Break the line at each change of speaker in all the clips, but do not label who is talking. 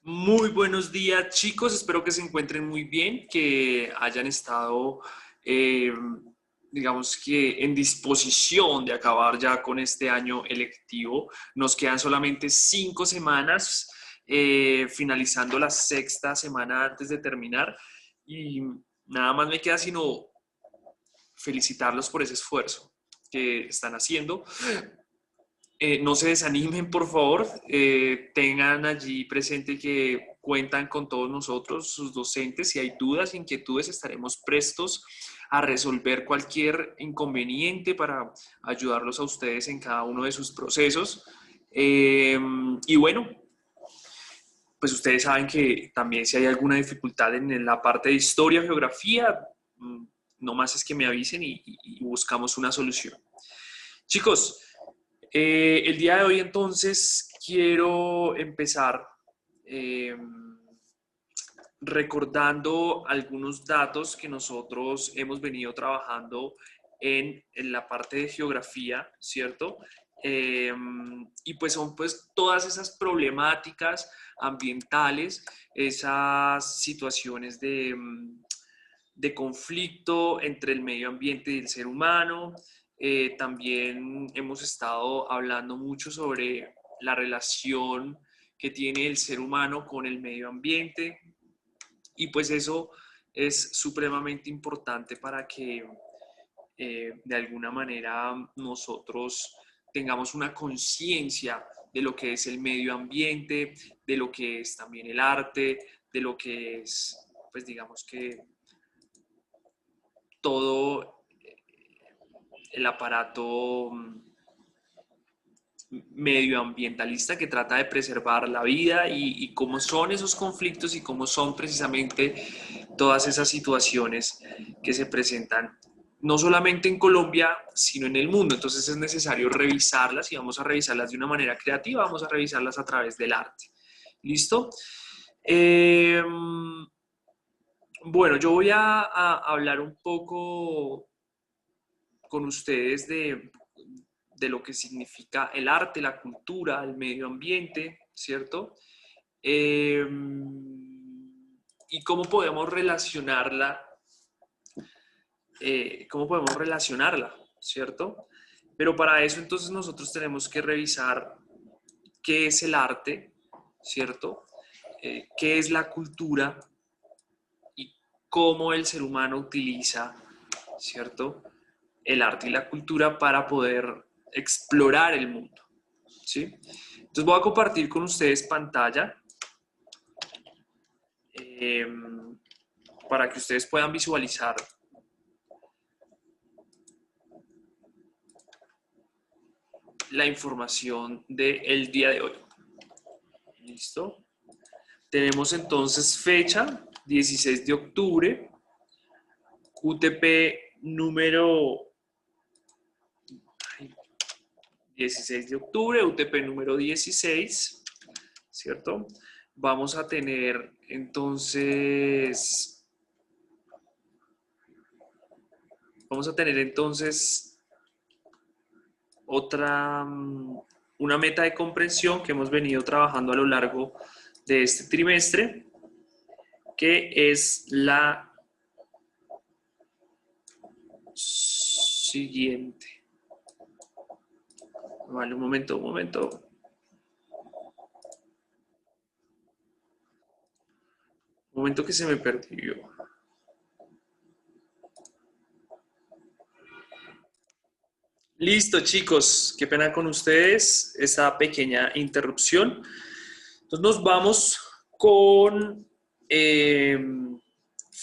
Muy buenos días, chicos. Espero que se encuentren muy bien, que hayan estado, eh, digamos que en disposición de acabar ya con este año electivo. Nos quedan solamente 5 semanas, finalizando la sexta semana antes de terminar. Y nada más me queda sino felicitarlos por ese esfuerzo que están haciendo. No se desanimen, por favor. Tengan allí presente que cuentan con todos nosotros, sus docentes. Si hay dudas, inquietudes, estaremos prestos a resolver cualquier inconveniente para ayudarlos a ustedes en cada uno de sus procesos. Y bueno, pues ustedes saben que también si hay alguna dificultad en la parte de historia, geografía, no más es que me avisen y buscamos una solución. Chicos, el día de hoy entonces quiero empezar eh, recordando algunos datos que nosotros hemos venido trabajando en la parte de geografía, ¿cierto? Eh, y pues son pues todas esas problemáticas ambientales, esas situaciones de conflicto entre el medio ambiente y el ser humano. También hemos estado hablando mucho sobre la relación que tiene el ser humano con el medio ambiente y pues eso es supremamente importante para que de alguna manera nosotros tengamos una conciencia de lo que es el medio ambiente, de lo que es también el arte, de lo que es, pues digamos que todo el aparato medioambientalista que trata de preservar la vida y cómo son esos conflictos y cómo son precisamente todas esas situaciones que se presentan no solamente en Colombia, sino en el mundo. Entonces es necesario revisarlas y vamos a revisarlas de una manera creativa, vamos a revisarlas a través del arte. ¿Listo? Eh, bueno, yo voy a hablar un poco con ustedes de lo que significa el arte, la cultura, el medio ambiente, ¿cierto? Eh, y cómo podemos relacionarla, ¿cierto? Pero para eso entonces nosotros tenemos que revisar qué es el arte, ¿cierto? Qué es la cultura y cómo el ser humano utiliza, ¿cierto? El arte y la cultura para poder explorar el mundo, ¿sí? Entonces voy a compartir con ustedes pantalla eh, para que ustedes puedan visualizar la información del día de hoy. ¿Listo? Tenemos entonces fecha, 16 de octubre, UTP número 16 de octubre, UTP número 16, ¿cierto? Vamos a tener entonces otra, una meta de comprensión que hemos venido trabajando a lo largo de este trimestre, que es la siguiente. Vale, un momento, un momento. Un momento que se me perdió. Listo, chicos. Qué pena con ustedes esa pequeña interrupción. Entonces nos vamos con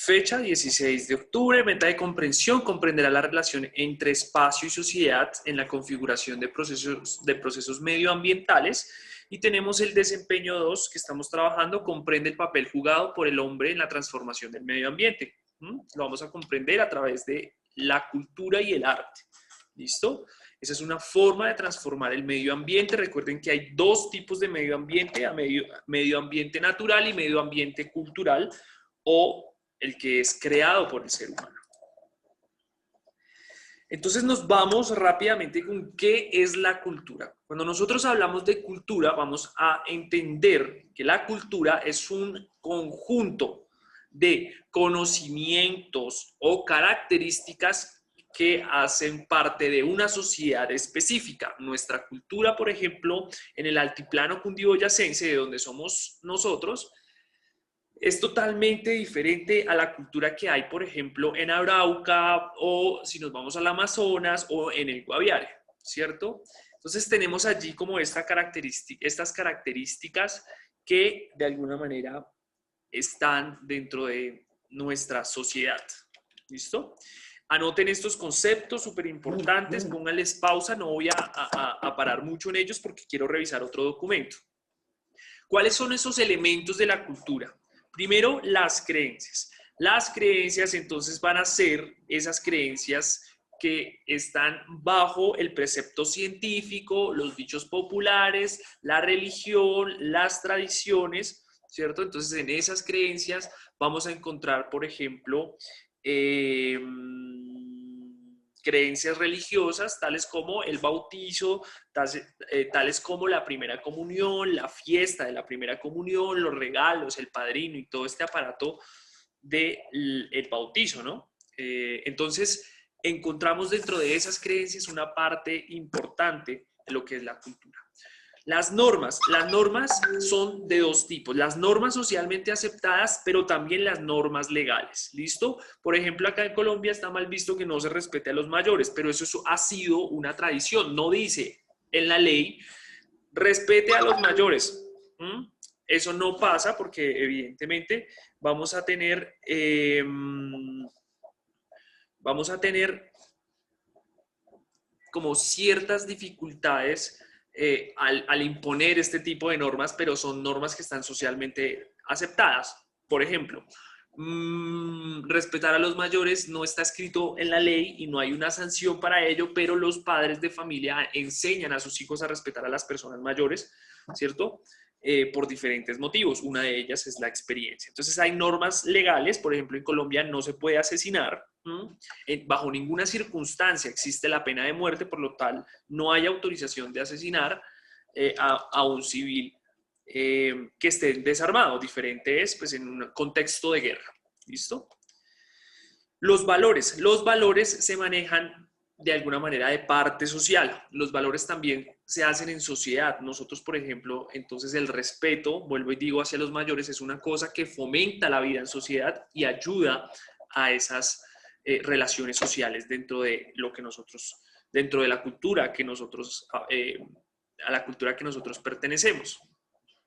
fecha 16 de octubre. Meta de comprensión comprenderá la relación entre espacio y sociedad en la configuración de procesos medioambientales. Y tenemos el desempeño 2 que estamos trabajando, comprende el papel jugado por el hombre en la transformación del medio ambiente. Lo vamos a comprender a través de la cultura y el arte. ¿Listo? Esa es una forma de transformar el medio ambiente. Recuerden que hay dos tipos de medio ambiente, medio ambiente natural y medio ambiente cultural, o el que es creado por el ser humano. Entonces nos vamos rápidamente con qué es la cultura. Cuando nosotros hablamos de cultura, vamos a entender que la cultura es un conjunto de conocimientos o características que hacen parte de una sociedad específica. Nuestra cultura, por ejemplo, en el altiplano cundiboyacense, de donde somos nosotros, es totalmente diferente a la cultura que hay, por ejemplo, en Arauca o si nos vamos al Amazonas o en el Guaviare, ¿cierto? Entonces tenemos allí como estas características que de alguna manera están dentro de nuestra sociedad. ¿Listo? Anoten estos conceptos súper importantes, pónganles pausa, no voy a parar mucho en ellos porque quiero revisar otro documento. ¿Cuáles son esos elementos de la cultura? Primero, las creencias. Las creencias entonces van a ser esas creencias que están bajo el precepto científico, los dichos populares, la religión, las tradiciones, ¿cierto? Entonces, en esas creencias vamos a encontrar, por ejemplo, creencias religiosas, tales como el bautizo, tales como la primera comunión, la fiesta de la primera comunión, los regalos, el padrino y todo este aparato del bautizo, ¿no? Entonces, encontramos dentro de esas creencias una parte importante de lo que es la cultura. Las normas son de dos tipos, las normas socialmente aceptadas, pero también las normas legales, ¿listo? Por ejemplo, acá en Colombia está mal visto que no se respete a los mayores, pero eso ha sido una tradición, no dice en la ley, respete a los mayores. Eso no pasa porque evidentemente vamos a tener como ciertas dificultades al imponer este tipo de normas, pero son normas que están socialmente aceptadas. Por ejemplo, respetar a los mayores no está escrito en la ley y no hay una sanción para ello, pero los padres de familia enseñan a sus hijos a respetar a las personas mayores, ¿cierto? Por diferentes motivos. Una de ellas es la experiencia. Entonces hay normas legales, por ejemplo, en Colombia no se puede asesinar, bajo ninguna circunstancia existe la pena de muerte, por lo tal no hay autorización de asesinar a un civil que esté desarmado. Diferente es pues, en un contexto de guerra. ¿Listo? Los valores se manejan de alguna manera de parte social. Los valores también se hacen en sociedad. Nosotros, por ejemplo, entonces el respeto, vuelvo y digo, hacia los mayores es una cosa que fomenta la vida en sociedad y ayuda a esas relaciones sociales dentro de lo que nosotros, dentro de la cultura que nosotros, a la cultura que nosotros pertenecemos,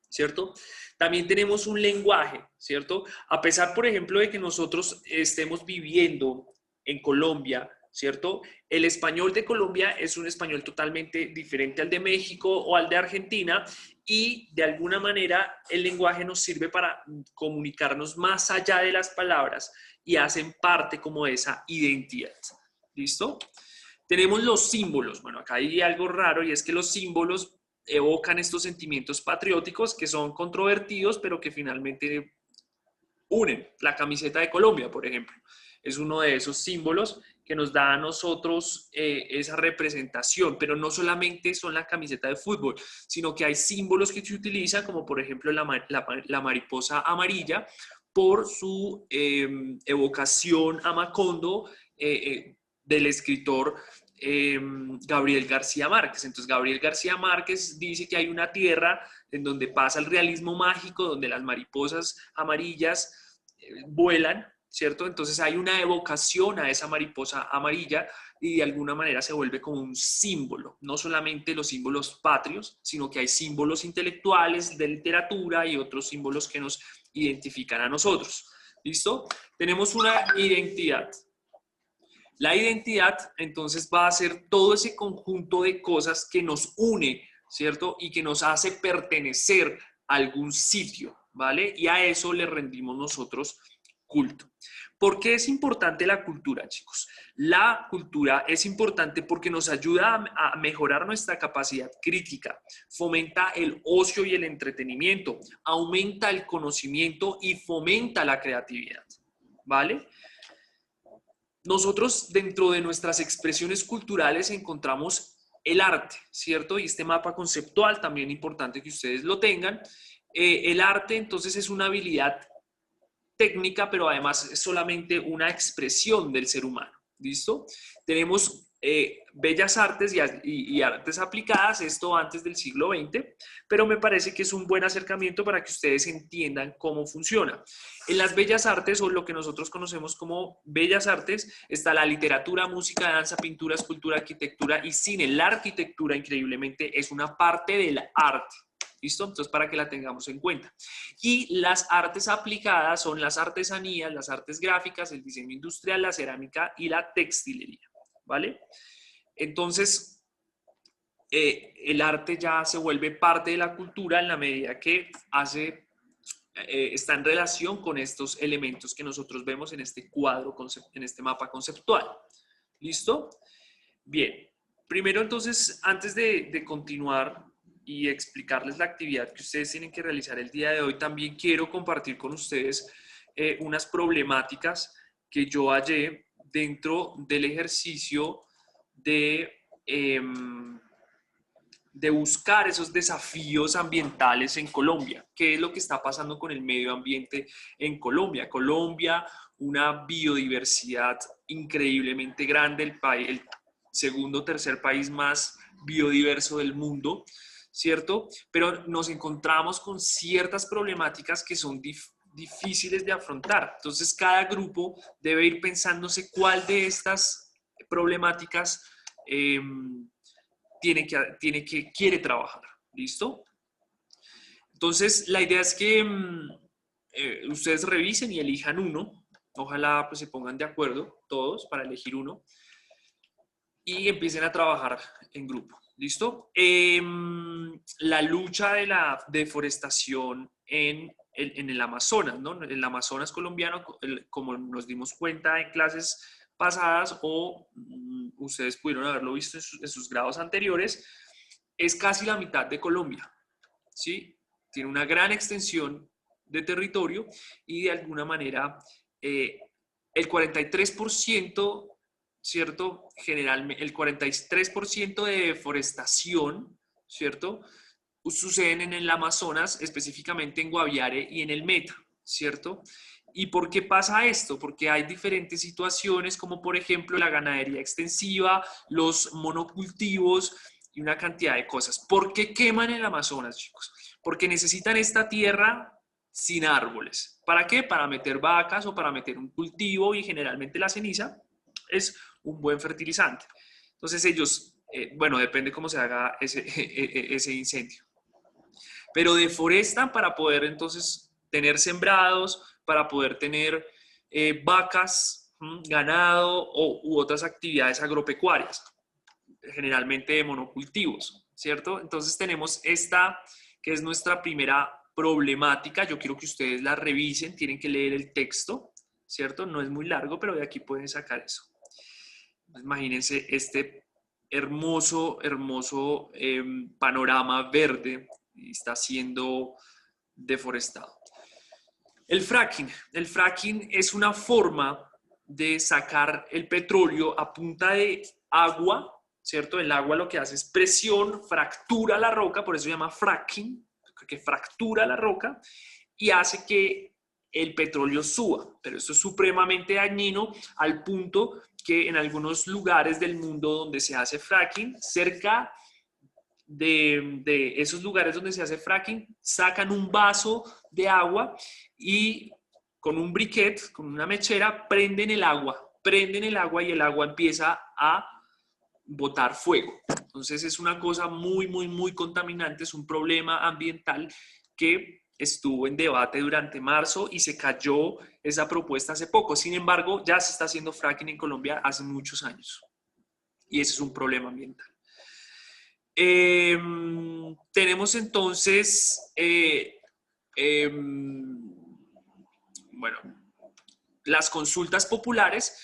¿cierto? También tenemos un lenguaje, ¿cierto? A pesar, por ejemplo, de que nosotros estemos viviendo en Colombia, ¿cierto? El español de Colombia es un español totalmente diferente al de México o al de Argentina y de alguna manera el lenguaje nos sirve para comunicarnos más allá de las palabras y hacen parte como de esa identidad. ¿Listo? Tenemos los símbolos. Bueno, acá hay algo raro y es que los símbolos evocan estos sentimientos patrióticos que son controvertidos, pero que finalmente unen. La camiseta de Colombia, por ejemplo, es uno de esos símbolos que nos da a nosotros esa representación, pero no solamente son la camiseta de fútbol, sino que hay símbolos que se utilizan, como por ejemplo la mariposa amarilla, por su evocación a Macondo del escritor Gabriel García Márquez. Entonces Gabriel García Márquez dice que hay una tierra en donde pasa el realismo mágico, donde las mariposas amarillas vuelan, ¿cierto? Entonces hay una evocación a esa mariposa amarilla y de alguna manera se vuelve como un símbolo, no solamente los símbolos patrios, sino que hay símbolos intelectuales de literatura y otros símbolos que nos identifican a nosotros. ¿Listo? Tenemos una identidad. La identidad, entonces, va a ser todo ese conjunto de cosas que nos une, ¿cierto? Y que nos hace pertenecer a algún sitio, ¿vale? Y a eso le rendimos nosotros culto. ¿Por qué es importante la cultura, chicos? La cultura es importante porque nos ayuda a mejorar nuestra capacidad crítica, fomenta el ocio y el entretenimiento, aumenta el conocimiento y fomenta la creatividad, ¿vale? Nosotros dentro de nuestras expresiones culturales encontramos el arte, ¿cierto? Y este mapa conceptual, también importante que ustedes lo tengan, El arte entonces es una habilidad técnica, pero además es solamente una expresión del ser humano. ¿Listo? Tenemos bellas artes y artes aplicadas, esto antes del siglo XX, pero me parece que es un buen acercamiento para que ustedes entiendan cómo funciona. En las bellas artes, o lo que nosotros conocemos como bellas artes, está la literatura, música, danza, pintura, escultura, arquitectura y cine. La arquitectura, increíblemente, es una parte del arte. ¿Listo? Entonces, para que la tengamos en cuenta. Y las artes aplicadas son las artesanías, las artes gráficas, el diseño industrial, la cerámica y la textilería, ¿vale? Entonces, el arte ya se vuelve parte de la cultura en la medida que está en relación con estos elementos que nosotros vemos en este cuadro, en este mapa conceptual. ¿Listo? Bien. Primero, entonces, antes de continuar y explicarles la actividad que ustedes tienen que realizar el día de hoy, también quiero compartir con ustedes unas problemáticas que yo hallé dentro del ejercicio de buscar esos desafíos ambientales en Colombia. ¿Qué es lo que está pasando con el medio ambiente en Colombia? Colombia, una biodiversidad increíblemente grande, el segundo o tercer país más biodiverso del mundo, ¿cierto? Pero nos encontramos con ciertas problemáticas que son difíciles de afrontar. Entonces, cada grupo debe ir pensándose cuál de estas problemáticas quiere trabajar. ¿Listo? Entonces, la idea es que ustedes revisen y elijan uno. Ojalá pues, se pongan de acuerdo todos para elegir uno y empiecen a trabajar en grupo. ¿Listo? La lucha de la deforestación en el Amazonas, ¿no? El Amazonas colombiano, como nos dimos cuenta en clases pasadas o ustedes pudieron haberlo visto en sus grados anteriores, es casi la mitad de Colombia, ¿sí? Tiene una gran extensión de territorio y de alguna manera el 43%, ¿cierto? Generalmente el 43% de deforestación, ¿cierto? Suceden en el Amazonas, específicamente en Guaviare y en el Meta, ¿cierto? ¿Y por qué pasa esto? Porque hay diferentes situaciones, como por ejemplo la ganadería extensiva, los monocultivos y una cantidad de cosas. ¿Por qué queman el Amazonas, chicos? Porque necesitan esta tierra sin árboles. ¿Para qué? Para meter vacas o para meter un cultivo y generalmente la ceniza es un buen fertilizante. Entonces ellos, bueno, depende cómo se haga ese incendio. Pero deforestan para poder entonces tener sembrados, para poder tener vacas, ganado u otras actividades agropecuarias, generalmente de monocultivos, ¿cierto? Entonces tenemos esta que es nuestra primera problemática. Yo quiero que ustedes la revisen, tienen que leer el texto, ¿cierto? No es muy largo, pero de aquí pueden sacar eso. Imagínense este hermoso, hermoso panorama verde está siendo deforestado. El fracking es una forma de sacar el petróleo a punta de agua, ¿cierto? El agua lo que hace es presión, fractura la roca, por eso se llama fracking, que fractura la roca y hace que el petróleo suba. Pero esto es supremamente dañino al punto que en algunos lugares del mundo donde se hace fracking, cerca de esos lugares donde se hace fracking, sacan un vaso de agua y con un briquet, con una mechera, prenden el agua y el agua empieza a botar fuego. Entonces es una cosa muy, muy, muy contaminante, es un problema ambiental que estuvo en debate durante marzo y se cayó esa propuesta hace poco. Sin embargo, ya se está haciendo fracking en Colombia hace muchos años y ese es un problema ambiental. Tenemos entonces, bueno, las consultas populares.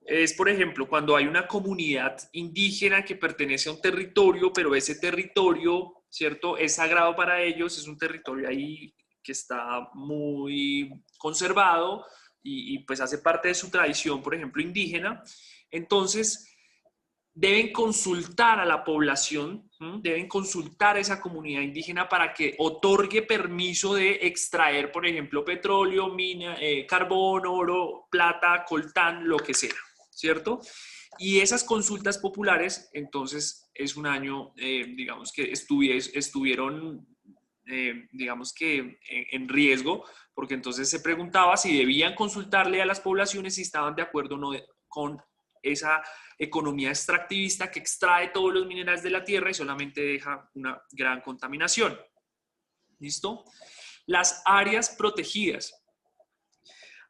Es, por ejemplo, cuando hay una comunidad indígena que pertenece a un territorio, pero ese territorio, ¿cierto?, es sagrado para ellos, es un territorio ahí que está muy conservado y pues hace parte de su tradición, por ejemplo, indígena. Entonces, deben consultar a la población Deben consultar a esa comunidad indígena para que otorgue permiso de extraer, por ejemplo, petróleo, carbón, oro, plata, coltán, lo que sea, ¿cierto? Y esas consultas populares, entonces, es un año, digamos, que estuvieron, digamos que en riesgo, porque entonces se preguntaba si debían consultarle a las poblaciones si estaban de acuerdo o no con esa economía extractivista que extrae todos los minerales de la tierra y solamente deja una gran contaminación. ¿Listo? Las áreas protegidas.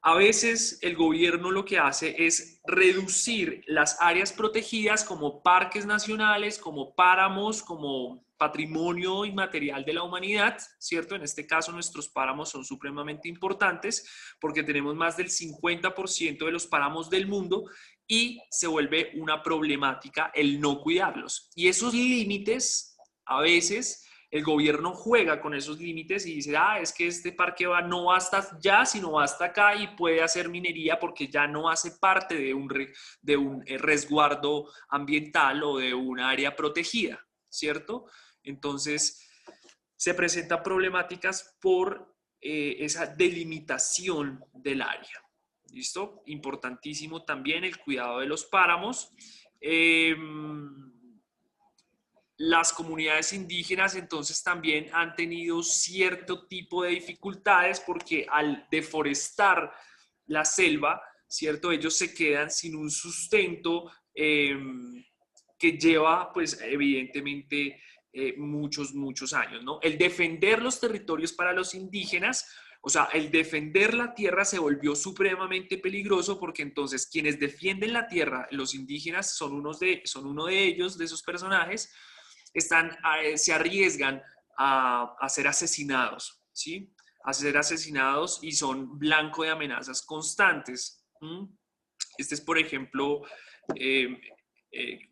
A veces el gobierno lo que hace es reducir las áreas protegidas como parques nacionales, como páramos, como patrimonio inmaterial de la humanidad, ¿cierto? En este caso nuestros páramos son supremamente importantes porque tenemos más del 50% de los páramos del mundo y se vuelve una problemática el no cuidarlos. Y esos límites a veces el gobierno juega con esos límites y dice, es que este parque no va hasta allá, sino va hasta acá y puede hacer minería porque ya no hace parte de un resguardo ambiental o de un área protegida, ¿cierto? Entonces, se presentan problemáticas por esa delimitación del área. ¿Listo? Importantísimo también el cuidado de los páramos. Las comunidades indígenas entonces también han tenido cierto tipo de dificultades porque al deforestar la selva, ¿cierto? Ellos se quedan sin un sustento que lleva, pues, evidentemente, muchos años, ¿no? El defender los territorios para los indígenas, o sea, el defender la tierra se volvió supremamente peligroso porque entonces quienes defienden la tierra, los indígenas, son uno de ellos, de esos personajes, se arriesgan a ser asesinados, ¿sí? A ser asesinados y son blanco de amenazas constantes. Este es, por ejemplo,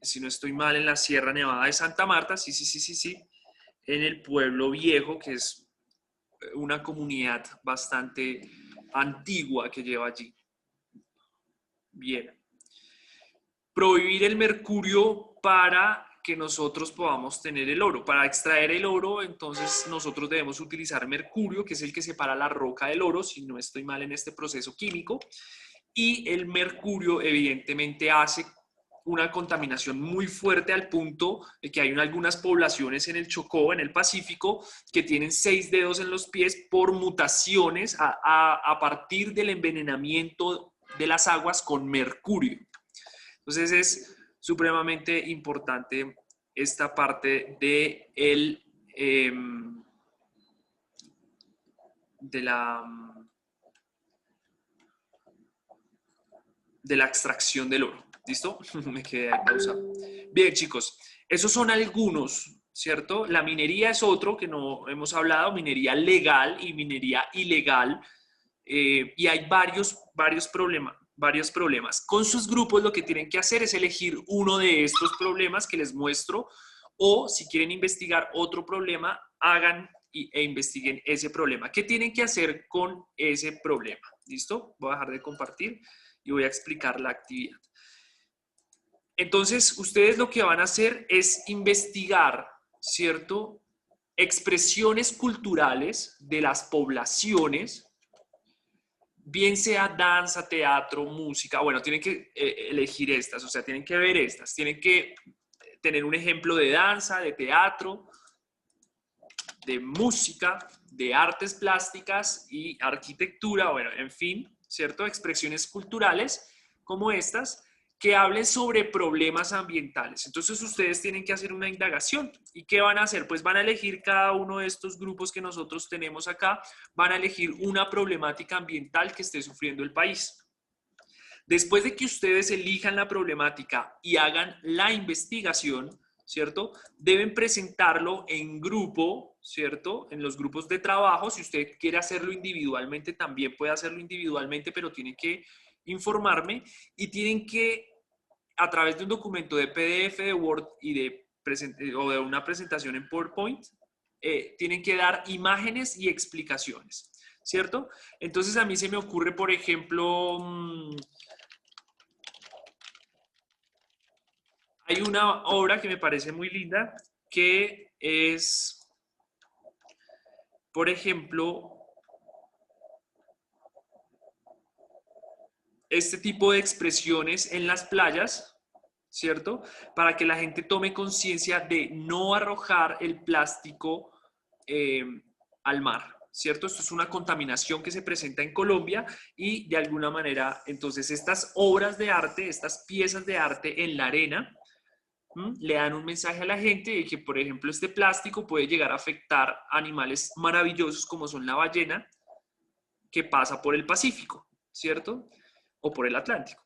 si no estoy mal, en la Sierra Nevada de Santa Marta, sí, en el Pueblo Viejo, que es una comunidad bastante antigua que lleva allí. Bien. Prohibir el mercurio para que nosotros podamos tener el oro. Para extraer el oro, entonces nosotros debemos utilizar mercurio, que es el que separa la roca del oro, si no estoy mal en este proceso químico. Y el mercurio evidentemente hace una contaminación muy fuerte al punto de que hay algunas poblaciones en el Chocó, en el Pacífico, que tienen 6 dedos en los pies por mutaciones a partir del envenenamiento de las aguas con mercurio. Entonces es supremamente importante esta parte de la extracción del oro. ¿Listo? Me quedé pausado. Bien, chicos, esos son algunos, ¿cierto? La minería es otro que no hemos hablado, minería legal y minería ilegal. Y hay varios problemas. Con sus grupos lo que tienen que hacer es elegir uno de estos problemas que les muestro, o si quieren investigar otro problema, hagan e investiguen ese problema. ¿Qué tienen que hacer con ese problema? ¿Listo? Voy a dejar de compartir y voy a explicar la actividad. Entonces, ustedes lo que van a hacer es investigar, ¿cierto? Expresiones culturales de las poblaciones, bien sea danza, teatro, música. Bueno, tienen que elegir estas, o sea, tienen que ver estas, tienen que tener un ejemplo de danza, de teatro, de música, de artes plásticas y arquitectura, bueno, en fin, ¿cierto? Expresiones culturales como estas que hablen sobre problemas ambientales. Entonces ustedes tienen que hacer una indagación. ¿Y qué van a hacer? Pues van a elegir cada uno de estos grupos que nosotros tenemos acá, van a elegir una problemática ambiental que esté sufriendo el país. Después de que ustedes elijan la problemática y hagan la investigación, ¿cierto? Deben presentarlo en grupo, ¿cierto? En los grupos de trabajo. Si usted quiere hacerlo individualmente, también puede hacerlo individualmente, pero tiene que informarme y tienen que, a través de un documento de PDF, de Word o de una presentación en PowerPoint, tienen que dar imágenes y explicaciones, ¿cierto? Entonces a mí se me ocurre, por ejemplo, hay una obra que me parece muy linda que es, por ejemplo, este tipo de expresiones en las playas, ¿cierto? Para que la gente tome conciencia de no arrojar el plástico eh, al mar, ¿cierto? Esto es una contaminación que se presenta en Colombia y de alguna manera, entonces estas obras de arte, estas piezas de arte en la arena, le dan un mensaje a la gente de que, por ejemplo, este plástico puede llegar a afectar animales maravillosos como son la ballena que pasa por el Pacífico, ¿cierto? O por el Atlántico.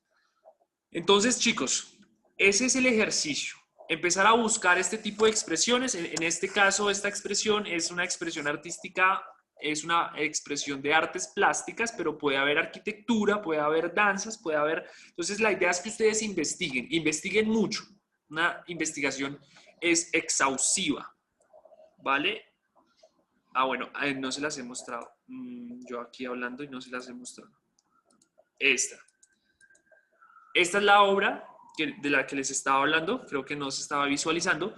Entonces, chicos, ese es el ejercicio. Empezar a buscar este tipo de expresiones. En este caso, esta expresión es una expresión artística, es una expresión de artes plásticas, pero puede haber arquitectura, puede haber danzas, puede haber... Entonces, la idea es que ustedes investiguen mucho. Una investigación es exhaustiva, ¿vale? Ah, bueno, no se las he mostrado. Yo aquí hablando y no se las he mostrado. Esta es la obra de la que les estaba hablando, creo que no se estaba visualizando.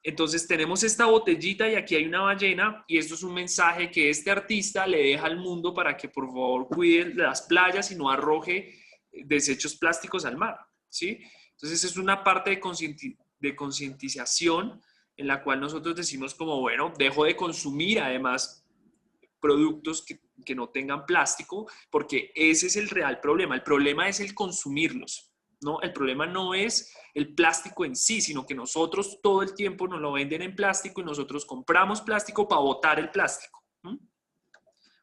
Entonces tenemos esta botellita y aquí hay una ballena y esto es un mensaje que este artista le deja al mundo para que por favor cuide las playas y no arroje desechos plásticos al mar, ¿sí? Entonces es una parte de concientización en la cual nosotros decimos como, bueno, dejo de consumir además productos que no tengan plástico, porque ese es el real problema. El problema es el consumirlos, ¿no? El problema no es el plástico en sí, sino que nosotros todo el tiempo nos lo venden en plástico y nosotros compramos plástico para botar el plástico.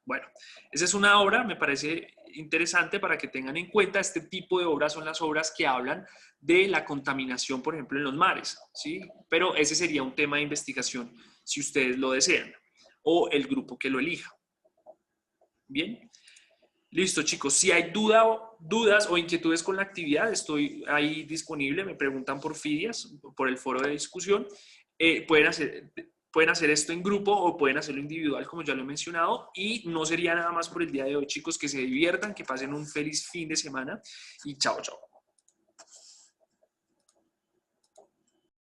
Bueno, esa es una obra, me parece interesante para que tengan en cuenta. Este tipo de obras son las obras que hablan de la contaminación, por ejemplo, en los mares, ¿sí? Pero ese sería un tema de investigación si ustedes lo desean o el grupo que lo elija. Bien, listo chicos, si hay dudas o inquietudes con la actividad, estoy ahí disponible, me preguntan por Fidias, por el foro de discusión. Pueden hacer esto en grupo o pueden hacerlo individual, como ya lo he mencionado, y no sería nada más por el día de hoy, chicos, que se diviertan, que pasen un feliz fin de semana y chao, chao.